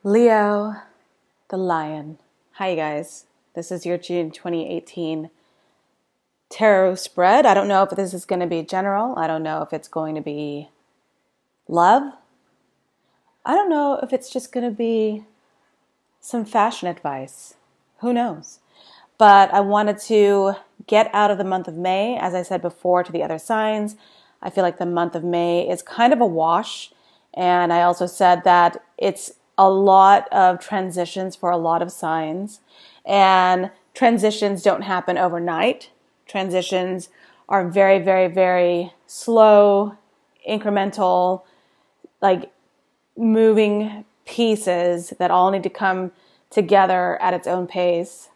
Leo, the lion. Hi, you guys. This is your June 2018 tarot spread. I don't know if this is going to be general. I don't know if it's going to be love. I don't know if it's just going to be some fashion advice. Who knows? But I wanted to get out of the month of May, as I said before, to the other signs. I feel like the month of May is kind of a wash. And I also said that it's a lot of transitions for a lot of signs. And transitions don't happen overnight. Transitions are very, very, very slow, incremental, like moving pieces that all need to come together at its own pace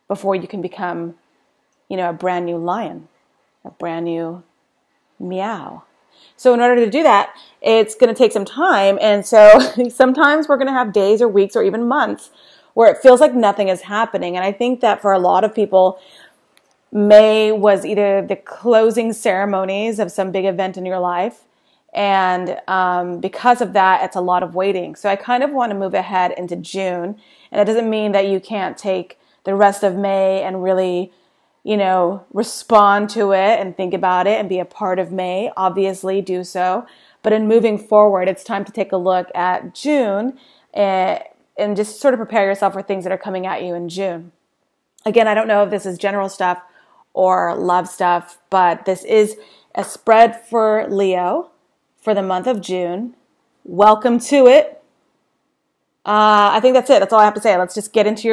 before you can become, a brand new lion, a brand new meow. So in order to do that, it's going to take some time. And so sometimes we're going to have days or weeks or even months where it feels like nothing is happening. And I think that for a lot of people, May was either the closing ceremonies of some big event in your life. And because of that, it's a lot of waiting. So I kind of want to move ahead into June. And it doesn't mean that you can't take the rest of May and really respond to it and think about it and be a part of May. Obviously do so. But in moving forward, it's time to take a look at June and just sort of prepare yourself for things that are coming at you in June. Again, I don't know if this is general stuff or love stuff, but this is a spread for Leo for the month of June. Welcome to it. I think that's it. That's all I have to say. Let's just get into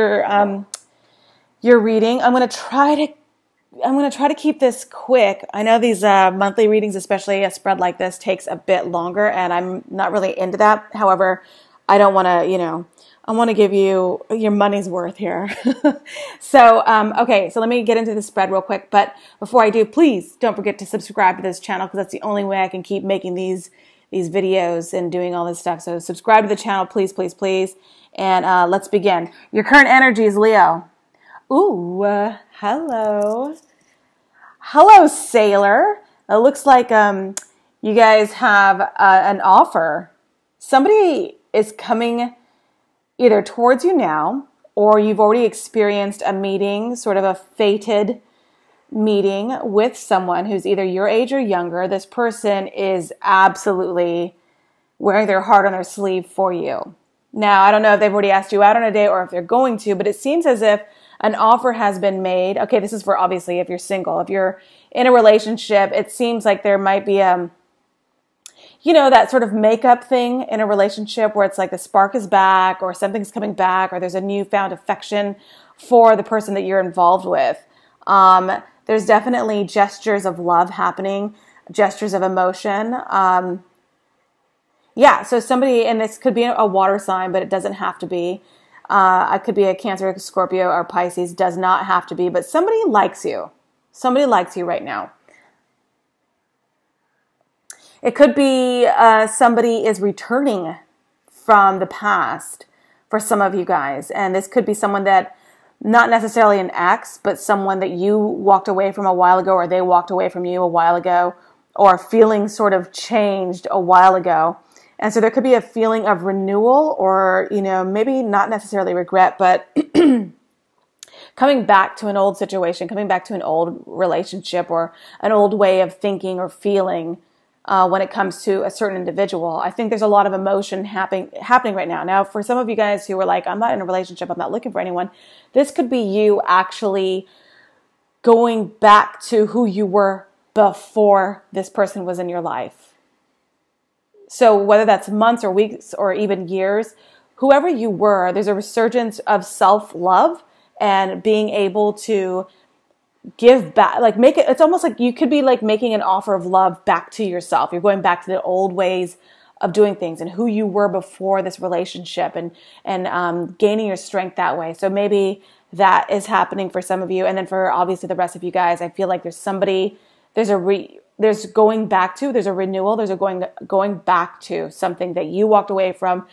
your reading. I'm going to try to keep this quick. I know these monthly readings, especially a spread like this, takes a bit longer, and I'm not really into that. However, I don't want to, I want to give you your money's worth here. So let me get into the spread real quick. But before I do, please don't forget to subscribe to this channel because that's the only way I can keep making these videos and doing all this stuff. So subscribe to the channel, please, please, please. And let's begin. Your current energy is Leo. Ooh, hello. Hello, sailor. It looks like you guys have an offer. Somebody is coming either towards you now, or you've already experienced a meeting, sort of a fated meeting with someone who's either your age or younger. This person is absolutely wearing their heart on their sleeve for you. Now, I don't know if they've already asked you out on a date or if they're going to, but it seems as if an offer has been made. Okay, this is for obviously if you're single. If you're in a relationship, it seems like there might be that sort of makeup thing in a relationship where it's like the spark is back or something's coming back or there's a newfound affection for the person that you're involved with. There's definitely gestures of love happening, gestures of emotion. So somebody, and this could be a water sign, but it doesn't have to be. It could be a Cancer, Scorpio, or Pisces. Does not have to be, but somebody likes you. Somebody likes you right now. It could be somebody is returning from the past for some of you guys. And this could be someone that, not necessarily an ex, but someone that you walked away from a while ago, or they walked away from you a while ago, or feeling sort of changed a while ago. And so there could be a feeling of renewal or, maybe not necessarily regret, but coming back to an old situation, coming back to an old relationship or an old way of thinking or feeling when it comes to a certain individual. I think there's a lot of emotion happening right now. Now, for some of you guys who are like, I'm not in a relationship, I'm not looking for anyone, this could be you actually going back to who you were before this person was in your life. So whether that's months or weeks or even years, whoever you were, there's a resurgence of self-love and being able to give back, like make it, it's almost like you could be like making an offer of love back to yourself. You're going back to the old ways of doing things and who you were before this relationship and gaining your strength that way. So maybe that is happening for some of you. And then for obviously the rest of you guys, I feel like there's somebody, there's a renewal, there's a going back to something that you walked away from,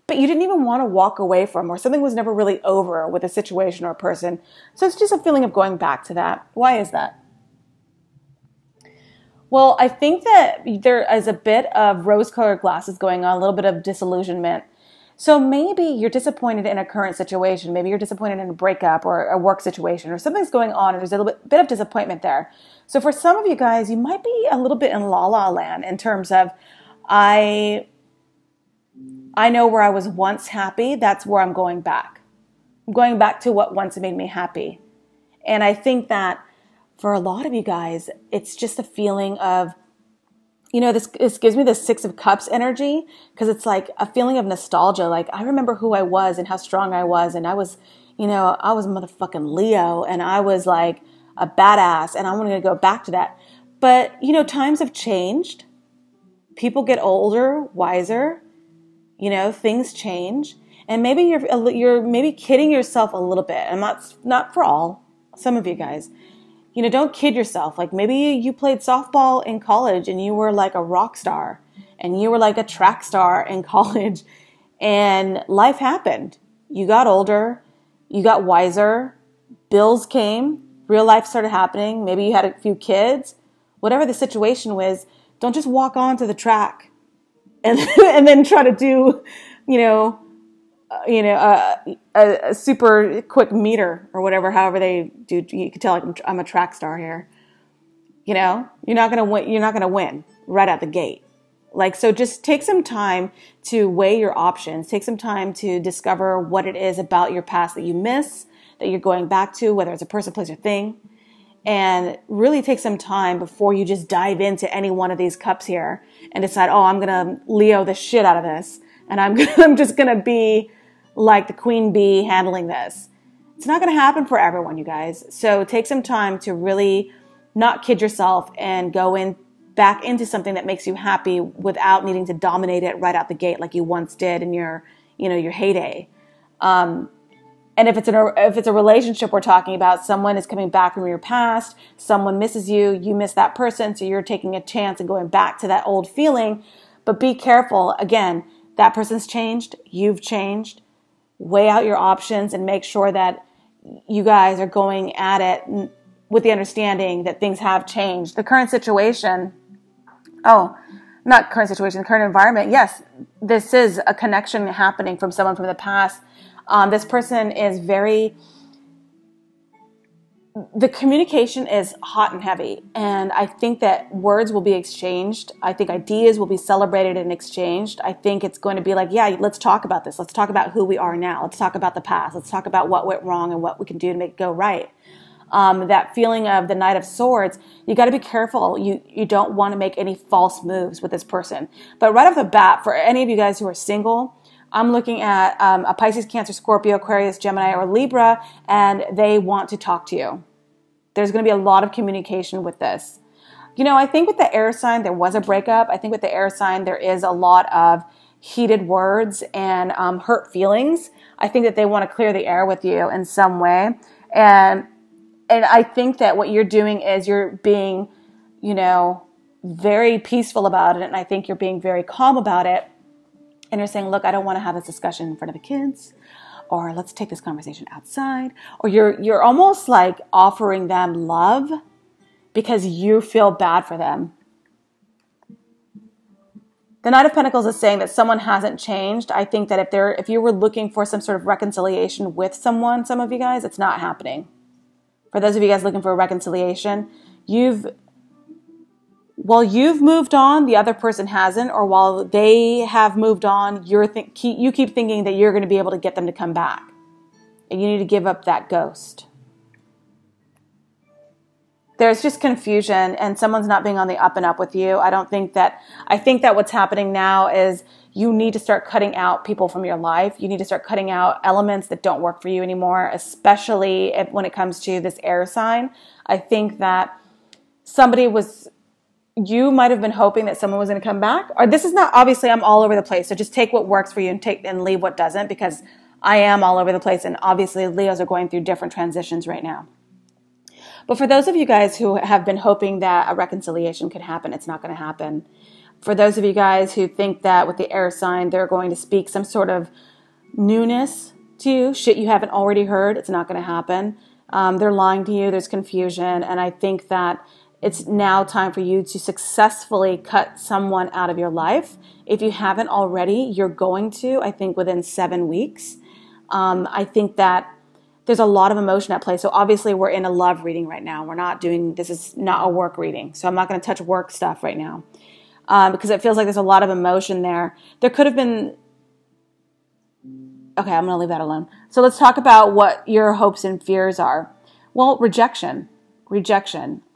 but you didn't even want to walk away from, or something was never really over with a situation or a person. So it's just a feeling of going back to that. Why is that? Well, I think that there is a bit of rose-colored glasses going on, a little bit of disillusionment. So maybe you're disappointed in a current situation. Maybe you're disappointed in a breakup or a work situation, or something's going on and there's a little bit of disappointment there. So for some of you guys, you might be a little bit in la la land in terms of, I know where I was once happy. That's where I'm going back. I'm going back to what once made me happy. And I think that for a lot of you guys, it's just a feeling of, this gives me the Six of Cups energy, because it's like a feeling of nostalgia. Like, I remember who I was and how strong I was. And I was motherfucking Leo, and I was like a badass, and I wanted to go back to that. But, times have changed. People get older, wiser, things change. And maybe you're maybe kidding yourself a little bit. And not for all, some of you guys. Don't kid yourself. Like, maybe you played softball in college and you were like a rock star, and you were like a track star in college, and life happened. You got older, you got wiser, bills came, real life started happening. Maybe you had a few kids. Whatever the situation was, don't just walk onto the track and and then try to do, a super quick meter or whatever, however they do. You can tell, like, I'm a track star here. You're not going to win. You're not going to win right out the gate. Like, so just take some time to weigh your options. Take some time to discover what it is about your past that you miss, that you're going back to, whether it's a person, place, or thing. And really take some time before you just dive into any one of these cups here and decide, oh, I'm going to Leo the shit out of this. And I'm just going to be like the queen bee handling this. It's not going to happen for everyone, you guys. So take some time to really not kid yourself and go back into something that makes you happy without needing to dominate it right out the gate like you once did in your heyday. And if it's a relationship we're talking about, someone is coming back from your past, someone misses you, you miss that person, so you're taking a chance and going back to that old feeling. But be careful. Again, that person's changed, you've changed. Weigh out your options and make sure that you guys are going at it with the understanding that things have changed. The current situation, not current situation, current environment, yes, this is a connection happening from someone from the past. This person is the communication is hot and heavy. And I think that words will be exchanged. I think ideas will be celebrated and exchanged. I think it's going to be like, yeah, let's talk about this. Let's talk about who we are now. Let's talk about the past. Let's talk about what went wrong and what we can do to make it go right. That feeling of the Knight of Swords, you got to be careful. You don't want to make any false moves with this person. But right off the bat, for any of you guys who are single, I'm looking at a Pisces, Cancer, Scorpio, Aquarius, Gemini, or Libra, and they want to talk to you. There's going to be a lot of communication with this. I think with the air sign, there was a breakup. I think with the air sign, there is a lot of heated words and hurt feelings. I think that they want to clear the air with you in some way. And I think that what you're doing is you're being, very peaceful about it. And I think you're being very calm about it. And you're saying, look, I don't want to have this discussion in front of the kids, or let's take this conversation outside. Or you're almost like offering them love because you feel bad for them. The Knight of Pentacles is saying that someone hasn't changed. I think that if you were looking for some sort of reconciliation with someone, some of you guys, it's not happening. For those of you guys looking for a reconciliation, while you've moved on, the other person hasn't, or while they have moved on, you keep thinking that you're going to be able to get them to come back. And you need to give up that ghost. There's just confusion, and someone's not being on the up and up with you. I think that what's happening now is you need to start cutting out people from your life. You need to start cutting out elements that don't work for you anymore, especially when it comes to this air sign. I think that you might have been hoping that someone was going to come back. Or this is not, obviously I'm all over the place. So just take what works for you and leave what doesn't, because I am all over the place. And obviously Leos are going through different transitions right now. But for those of you guys who have been hoping that a reconciliation could happen, it's not going to happen. For those of you guys who think that with the air sign, they're going to speak some sort of newness to you, shit you haven't already heard, it's not going to happen. They're lying to you. There's confusion. And I think that it's now time for you to successfully cut someone out of your life. If you haven't already, you're going to, I think, within 7 weeks. I think that there's a lot of emotion at play. So obviously we're in a love reading right now. This is not a work reading. So I'm not going to touch work stuff right now because it feels like there's a lot of emotion there. There could have been, okay, I'm going to leave that alone. So let's talk about what your hopes and fears are. Well, rejection.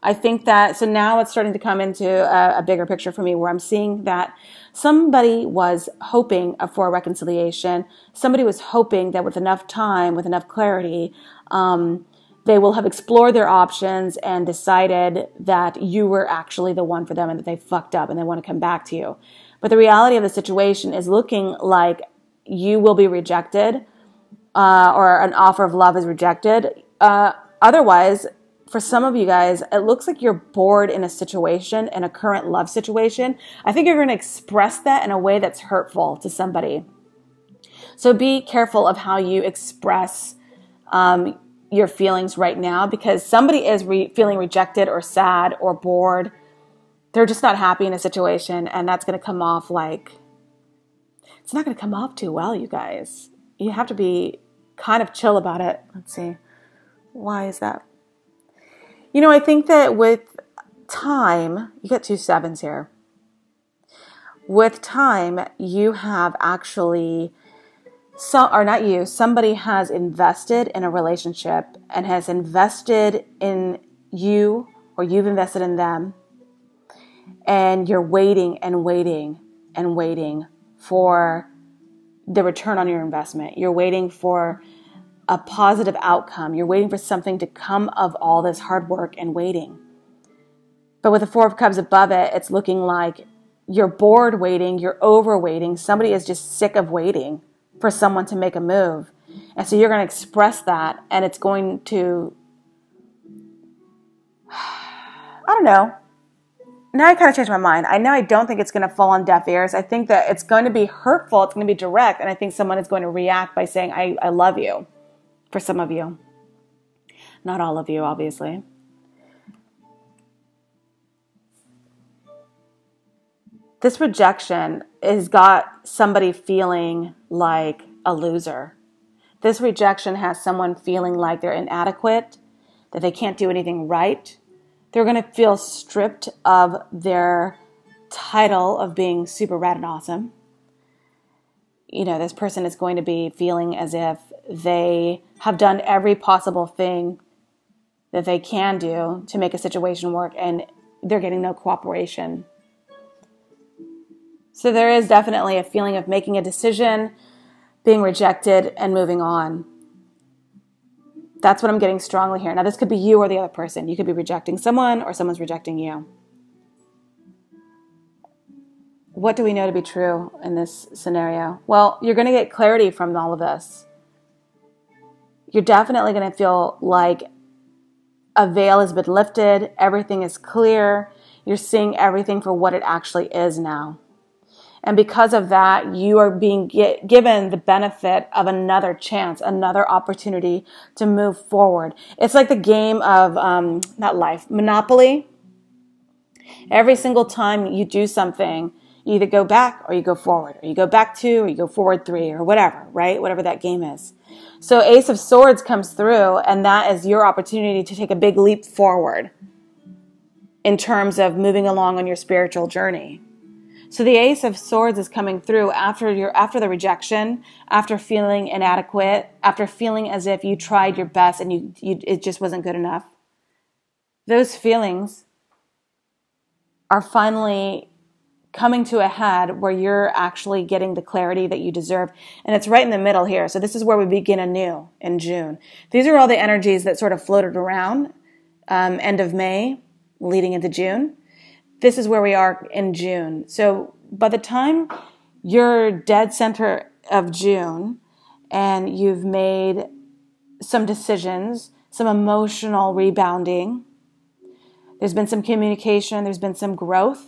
I think that, so now it's starting to come into a bigger picture for me where I'm seeing that somebody was hoping for a reconciliation. Somebody was hoping that with enough time, with enough clarity, they will have explored their options and decided that you were actually the one for them and that they fucked up and they want to come back to you. But the reality of the situation is looking like you will be rejected or an offer of love is rejected. Otherwise, for some of you guys, it looks like you're bored in a situation, in a current love situation. I think you're going to express that in a way that's hurtful to somebody. So be careful of how you express your feelings right now, because somebody is feeling rejected or sad or bored. They're just not happy in a situation, and that's going to come off like, it's not going to come off too well, you guys. You have to be kind of chill about it. Let's see. Why is that? You know, I think that with time, you got 2 7s here. With time, you have actually, somebody has invested in a relationship and has invested in you, or you've invested in them, and you're waiting and waiting and waiting for the return on your investment. You're waiting for a positive outcome. You're waiting for something to come of all this hard work and waiting. But with the 4 of Cups above it, it's looking like you're bored waiting, you're over waiting. Somebody is just sick of waiting for someone to make a move. And so you're going to express that, and it's going to, I don't know. Now I kind of changed my mind. I don't think it's going to fall on deaf ears. I think that it's going to be hurtful. It's going to be direct. And I think someone is going to react by saying, I love you. For some of you. Not all of you, obviously. This rejection has got somebody feeling like a loser. This rejection has someone feeling like they're inadequate, that they can't do anything right. They're going to feel stripped of their title of being super rad and awesome. You know, this person is going to be feeling as if they have done every possible thing that they can do to make a situation work, and they're getting no cooperation. So there is definitely a feeling of making a decision, being rejected, and moving on. That's what I'm getting strongly here. Now, this could be you or the other person. You could be rejecting someone, or someone's rejecting you. What do we know to be true in this scenario? Well, you're going to get clarity from all of this. You're definitely going to feel like a veil has been lifted. Everything is clear. You're seeing everything for what it actually is now. And because of that, you are being given the benefit of another chance, another opportunity to move forward. It's like the game of, Monopoly. Every single time you do something, you either go back or you go forward, or you go back 2 or you go forward 3, or whatever, right? Whatever that game is. So Ace of Swords comes through, and that is your opportunity to take a big leap forward in terms of moving along on your spiritual journey. So the Ace of Swords is coming through after the rejection, after feeling inadequate, after feeling as if you tried your best and it just wasn't good enough. Those feelings are finally coming to a head where you're actually getting the clarity that you deserve. And it's right in the middle here. So this is where we begin anew in June. These are all the energies that sort of floated around end of May, leading into June. This is where we are in June. So by the time you're dead center of June and you've made some decisions, some emotional rebounding, there's been some communication, there's been some growth,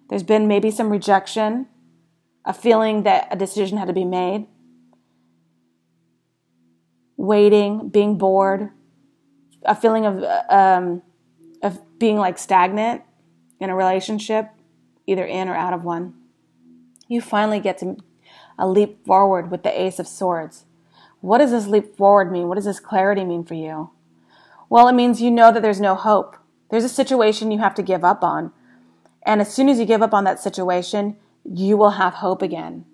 there's been maybe some rejection, a feeling that a decision had to be made, waiting, being bored, a feeling of of being like stagnant in a relationship, either in or out of one. You finally get to a leap forward with the Ace of Swords. What does this leap forward mean? What does this clarity mean for you? Well, it means you know that there's no hope. There's a situation you have to give up on. And as soon as you give up on that situation, you will have hope again.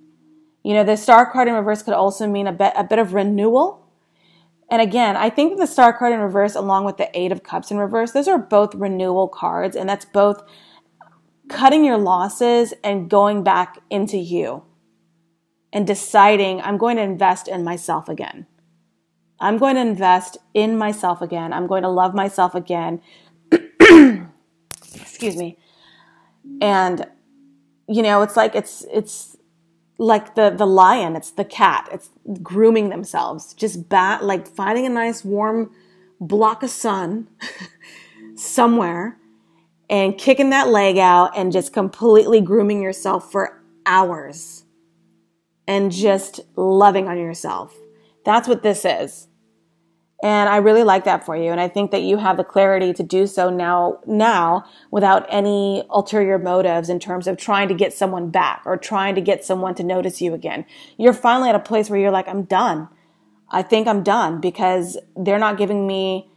You know, the Star card in reverse could also mean a bit of renewal. And again, I think that the Star card in reverse, along with the Eight of Cups in reverse, those are both renewal cards. And that's both cutting your losses and going back into you and deciding, I'm going to invest in myself again. I'm going to invest in myself again. I'm going to love myself again. Excuse me. And, you know, it's like the lion, it's the cat, it's grooming themselves, just like finding a nice warm block of sun somewhere and kicking that leg out and just completely grooming yourself for hours and just loving on yourself. That's what this is. And I really like that for you. And I think that you have the clarity to do so now without any ulterior motives in terms of trying to get someone back or trying to get someone to notice you again. You're finally at a place where you're like, I'm done. I think I'm done because they're not giving me,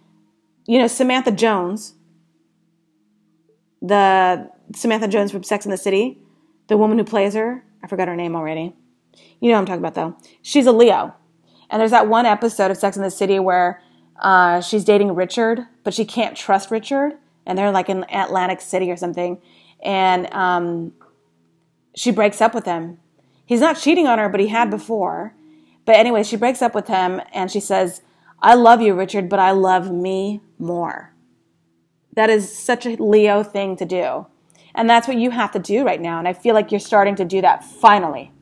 you know, Samantha Jones from Sex and the City, the woman who plays her. I forgot her name already. You know what I'm talking about though. She's a Leo. And there's that one episode of Sex and the City where she's dating Richard, but she can't trust Richard. And they're like in Atlantic City or something. And she breaks up with him. He's not cheating on her, but he had before. But anyway, she breaks up with him and she says, I love you, Richard, but I love me more. That is such a Leo thing to do. And that's what you have to do right now. And I feel like you're starting to do that finally.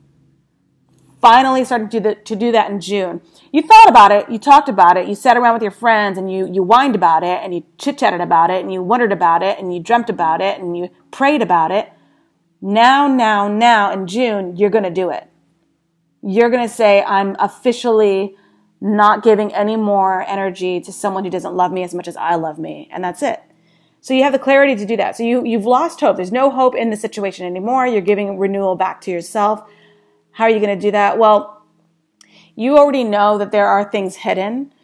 Finally started to do that in June. You thought about it, you talked about it, you sat around with your friends and you whined about it and you chit-chatted about it and you wondered about it and you dreamt about it and you prayed about it. Now in June, you're going to do it. You're going to say, I'm officially not giving any more energy to someone who doesn't love me as much as I love me. And that's it. So you have the clarity to do that. So you've lost hope. There's no hope in the situation anymore. You're giving renewal back to yourself. How are you going to do that? Well, you already know that there are things hidden.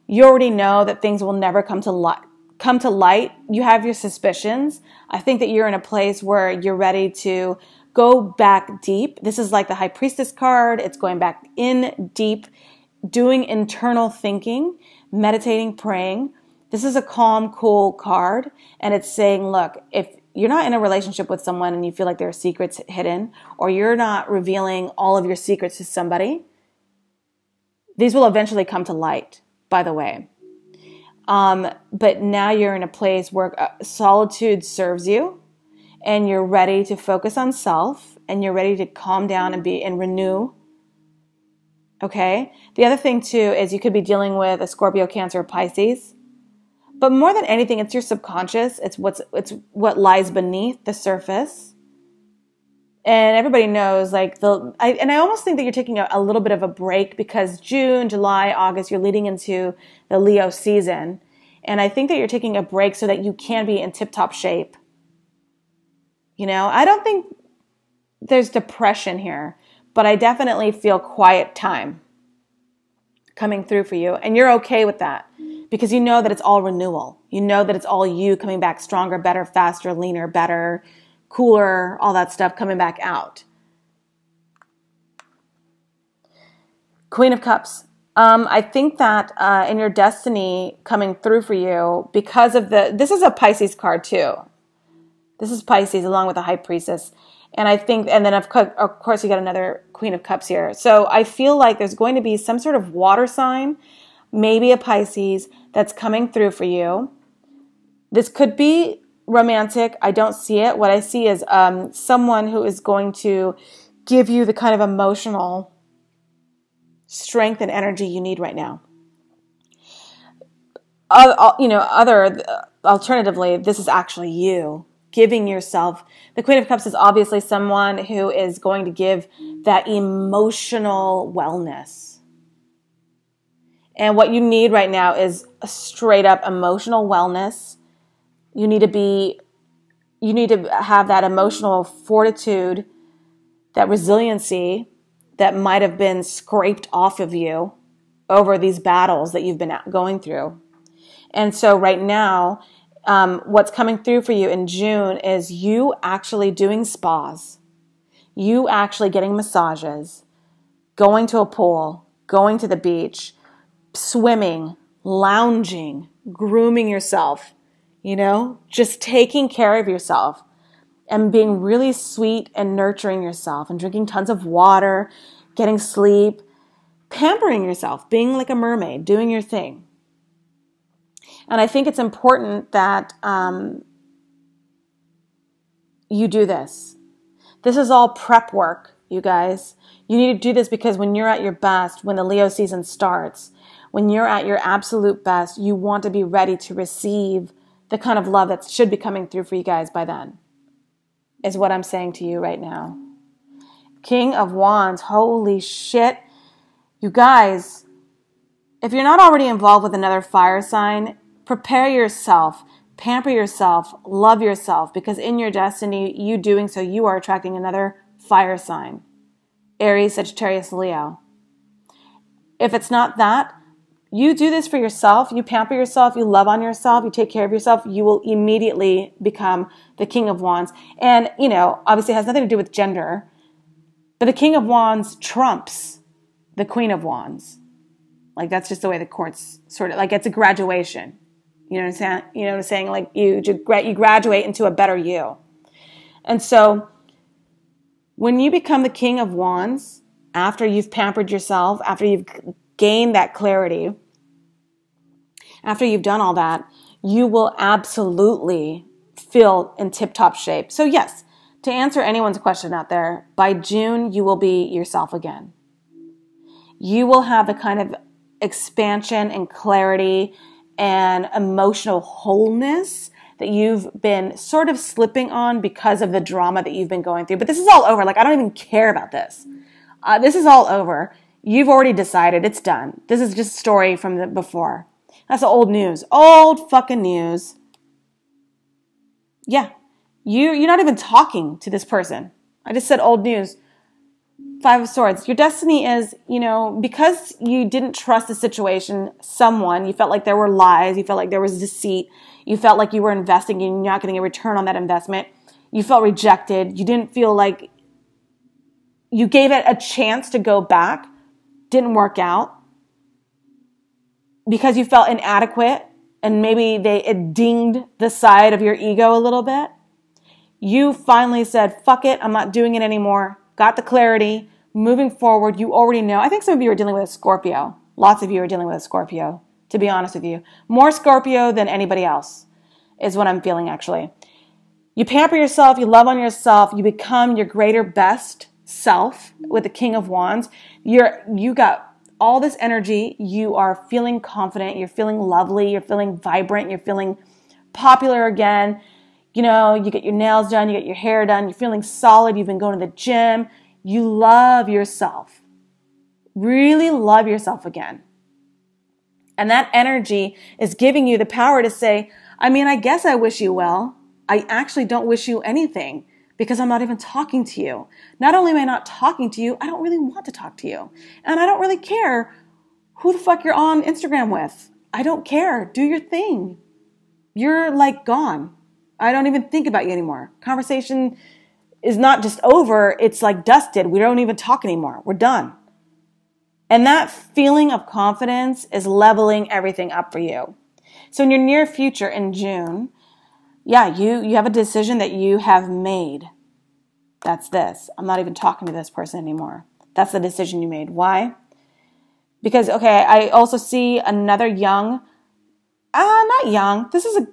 You already know that things will never come to light. You have your suspicions. I think that you're in a place where you're ready to go back deep. This is like the High Priestess card. It's going back in deep, doing internal thinking, meditating, praying. This is a calm, cool card. And it's saying, look, if you're not in a relationship with someone and you feel like there are secrets hidden, or you're not revealing all of your secrets to somebody, these will eventually come to light, by the way. But now you're in a place where solitude serves you and you're ready to focus on self and you're ready to calm down and renew. Okay. The other thing too is you could be dealing with a Scorpio, Cancer, Pisces. But more than anything, it's your subconscious. It's what lies beneath the surface. And everybody knows, like I almost think that you're taking a little bit of a break because June, July, August, you're leading into the Leo season. And I think that you're taking a break so that you can be in tip-top shape. You know, I don't think there's depression here, but I definitely feel quiet time coming through for you. And you're okay with that. Because you know that it's all renewal. You know that it's all you coming back stronger, better, faster, leaner, better, cooler, all that stuff coming back out. Queen of Cups. I think that in your destiny coming through for you, because of this is a Pisces card too. This is Pisces along with the High Priestess. And I think, and then of course you got another Queen of Cups here. So I feel like there's going to be some sort of water sign, maybe a Pisces, that's coming through for you. This could be romantic. I don't see it. What I see is someone who is going to give you the kind of emotional strength and energy you need right now. Alternatively, this is actually you giving yourself. The Queen of Cups is obviously someone who is going to give that emotional wellness. And what you need right now is a straight up emotional wellness. You need to have that emotional fortitude, that resiliency that might have been scraped off of you over these battles that you've been going through. And so right now, what's coming through for you in June is you actually doing spas, you actually getting massages, going to a pool, going to the beach, swimming, lounging, grooming yourself, just taking care of yourself and being really sweet and nurturing yourself and drinking tons of water, getting sleep, pampering yourself, being like a mermaid, doing your thing. And I think it's important that you do this. This is all prep work, you guys. You need to do this because when you're at your best, when the Leo season starts, when you're at your absolute best, you want to be ready to receive the kind of love that should be coming through for you guys by then, is what I'm saying to you right now. King of Wands, holy shit. You guys, if you're not already involved with another fire sign, prepare yourself, pamper yourself, love yourself, because in your destiny, you doing so, you are attracting another fire sign. Aries, Sagittarius, Leo. If it's not that, you do this for yourself, you pamper yourself, you love on yourself, you take care of yourself, you will immediately become the King of Wands. And, obviously it has nothing to do with gender, but the King of Wands trumps the Queen of Wands. Like, that's just the way the courts sort of, like, it's a graduation. You know what I'm saying? Like, you graduate into a better you. And so when you become the King of Wands, after you've pampered yourself, after you've gained that clarity, after you've done all that, you will absolutely feel in tip-top shape. So yes, to answer anyone's question out there, by June, you will be yourself again. You will have the kind of expansion and clarity and emotional wholeness that you've been sort of slipping on because of the drama that you've been going through. But this is all over. Like, I don't even care about this. This is all over. You've already decided. It's done. This is just a story from the before. That's old news. Old fucking news. Yeah. You're not even talking to this person. I just said old news. Five of Swords. Your destiny is, because you didn't trust the situation, someone, you felt like there were lies, you felt like there was deceit, you felt like you were investing and you're not getting a return on that investment, you felt rejected, you didn't feel like you gave it a chance to go back, didn't work out, because you felt inadequate and maybe it dinged the side of your ego a little bit. You finally said, fuck it, I'm not doing it anymore. Got the clarity, moving forward, you already know. I think some of you are dealing with a Scorpio. Lots of you are dealing with a Scorpio, to be honest with you. More Scorpio than anybody else is what I'm feeling, actually. You pamper yourself, you love on yourself, you become your greater best self with the King of Wands. You got all this energy, you are feeling confident, you're feeling lovely, you're feeling vibrant, you're feeling popular again. You get your nails done, you get your hair done, you're feeling solid, you've been going to the gym, you love yourself. Really love yourself again. And that energy is giving you the power to say, I guess I wish you well. I actually don't wish you anything because I'm not even talking to you. Not only am I not talking to you, I don't really want to talk to you. And I don't really care who the fuck you're on Instagram with. I don't care. Do your thing. You're like gone. I don't even think about you anymore. Conversation is not just over. It's like dusted. We don't even talk anymore. We're done. And that feeling of confidence is leveling everything up for you. So in your near future in June, you have a decision that you have made. That's this. I'm not even talking to this person anymore. That's the decision you made. Why? Because, I also see another not young. This is a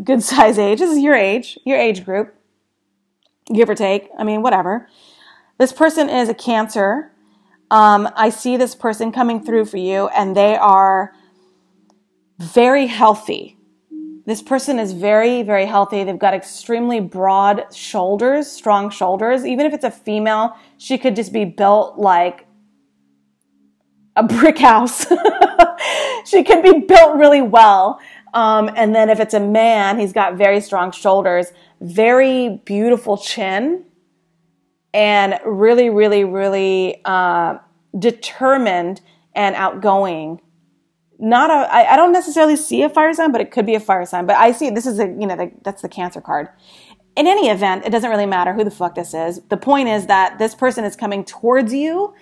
good size age. This is your age group, give or take. Whatever. This person is a Cancer. I see this person coming through for you, and they are very healthy. This person is very, very healthy. They've got extremely broad shoulders, strong shoulders. Even if it's a female, she could just be built like a brick house. She could be built really well. And then if it's a man, he's got very strong shoulders, very beautiful chin, and really, really, really determined and outgoing. I don't necessarily see a fire sign, but it could be a fire sign. But I see this is that's the Cancer card. In any event, it doesn't really matter who the fuck this is. The point is that this person is coming towards you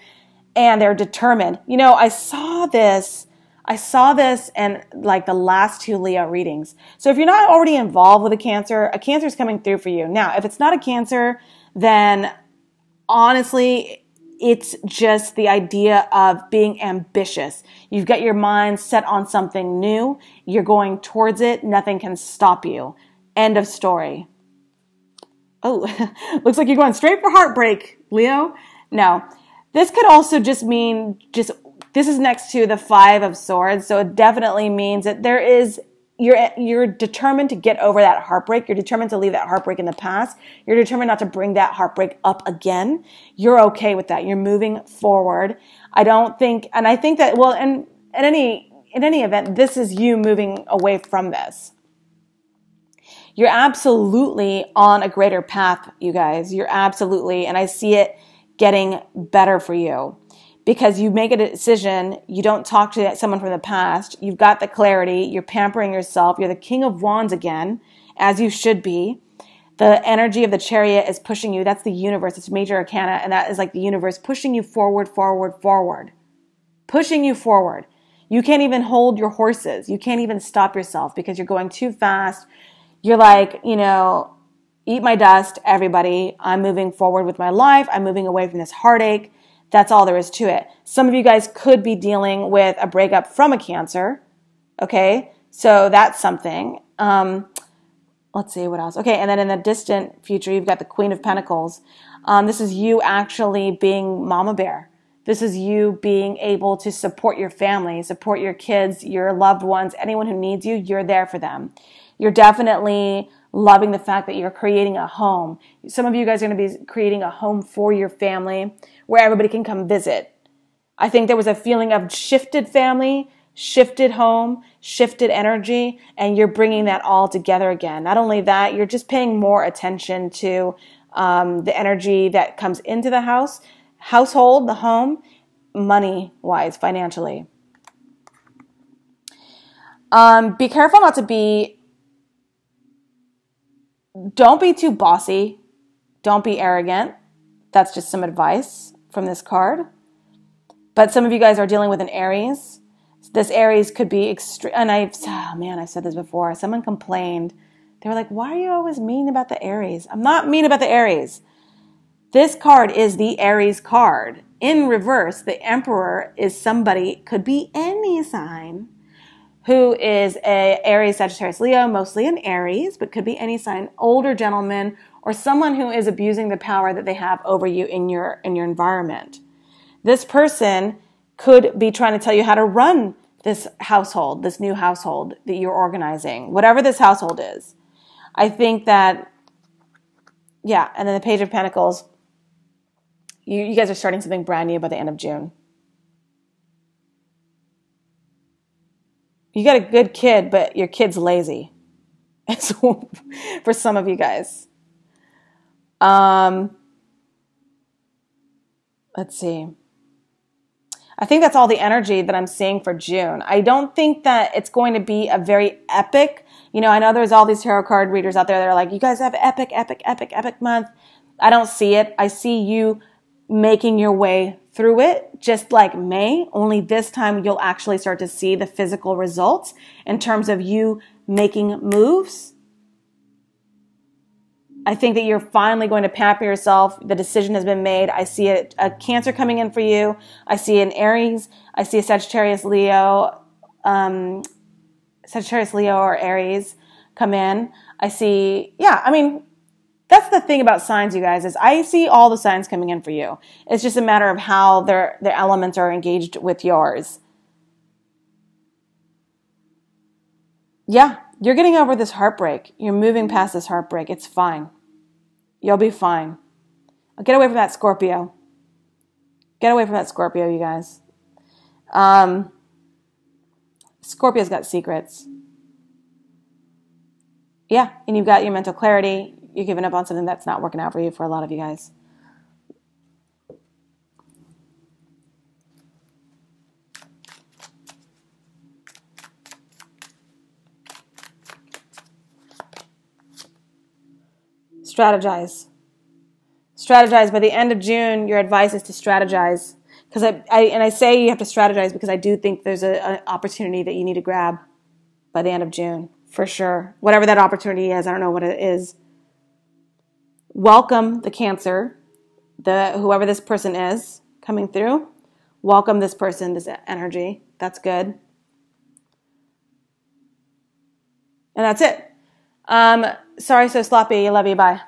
and they're determined. I saw this in like the last 2 Leo readings. So if you're not already involved with a Cancer is coming through for you. Now, if it's not a Cancer, then honestly, it's just the idea of being ambitious. You've got your mind set on something new. You're going towards it. Nothing can stop you. End of story. Oh, looks like you're going straight for heartbreak, Leo. No, this could also just mean this is next to the 5 of Swords. So it definitely means that you're determined to get over that heartbreak. You're determined to leave that heartbreak in the past. You're determined not to bring that heartbreak up again. You're okay with that. You're moving forward. I think that, well, in any event, this is you moving away from this. You're absolutely on a greater path, you guys. You're absolutely, and I see it getting better for you. Because you make a decision, you don't talk to someone from the past, you've got the clarity, you're pampering yourself, you're the King of Wands again, as you should be. The energy of the Chariot is pushing you. That's the universe. It's major arcana, and that is like the universe pushing you forward, forward, forward. Pushing you forward. You can't even hold your horses. You can't even stop yourself because you're going too fast. You're like, eat my dust, everybody. I'm moving forward with my life. I'm moving away from this heartache. That's all there is to it. Some of you guys could be dealing with a breakup from a Cancer. Okay, so that's something. Let's see what else. Okay, and then in the distant future, you've got the Queen of Pentacles. This is you actually being mama bear. This is you being able to support your family, support your kids, your loved ones, anyone who needs you, you're there for them. You're definitely loving the fact that you're creating a home. Some of you guys are going to be creating a home for your family where everybody can come visit. I think there was a feeling of shifted family, shifted home, shifted energy, and you're bringing that all together again. Not only that, you're just paying more attention to the energy that comes into the household, the home, money-wise, financially. Be careful not to don't be too bossy. Don't be arrogant. That's just some advice from this card. But some of you guys are dealing with an Aries. This Aries could be extreme. And I've said this before. Someone complained. They were like, why are you always mean about the Aries? I'm not mean about the Aries. This card is the Aries card. In reverse, the Emperor is somebody, could be any sign, who is a Aries, Sagittarius, Leo, mostly an Aries, but could be any sign, older gentleman, or someone who is abusing the power that they have over you in your environment. This person could be trying to tell you how to run this household, this new household that you're organizing, whatever this household is. I think that, and then the Page of Pentacles, you guys are starting something brand new by the end of June. You got a good kid, but your kid's lazy. For some of you guys. Let's see. I think that's all the energy that I'm seeing for June. I don't think that it's going to be a very epic, I know there's all these tarot card readers out there that are like, you guys have epic month. I don't see it. I see you making your way through it, just like May, only this time you'll actually start to see the physical results in terms of you making moves. I think that you're finally going to pamper yourself. The decision has been made. I see a Cancer coming in for you. I see an Aries. I see a Sagittarius, Leo or Aries come in. I see, that's the thing about signs, you guys, is I see all the signs coming in for you. It's just a matter of how their elements are engaged with yours. Yeah, you're getting over this heartbreak. You're moving past this heartbreak. It's fine. You'll be fine. Get away from that Scorpio. Get away from that Scorpio, you guys. Scorpio's got secrets. Yeah, and you've got your mental clarity. You're giving up on something that's not working out for you for a lot of you guys. Strategize. Strategize. By the end of June, your advice is to strategize. Because I say you have to strategize because I do think there's an opportunity that you need to grab by the end of June, for sure. Whatever that opportunity is, I don't know what it is. Welcome the Cancer, whoever this person is coming through. Welcome this person, this energy. That's good. And that's it. Sorry, so sloppy. Love you. Bye.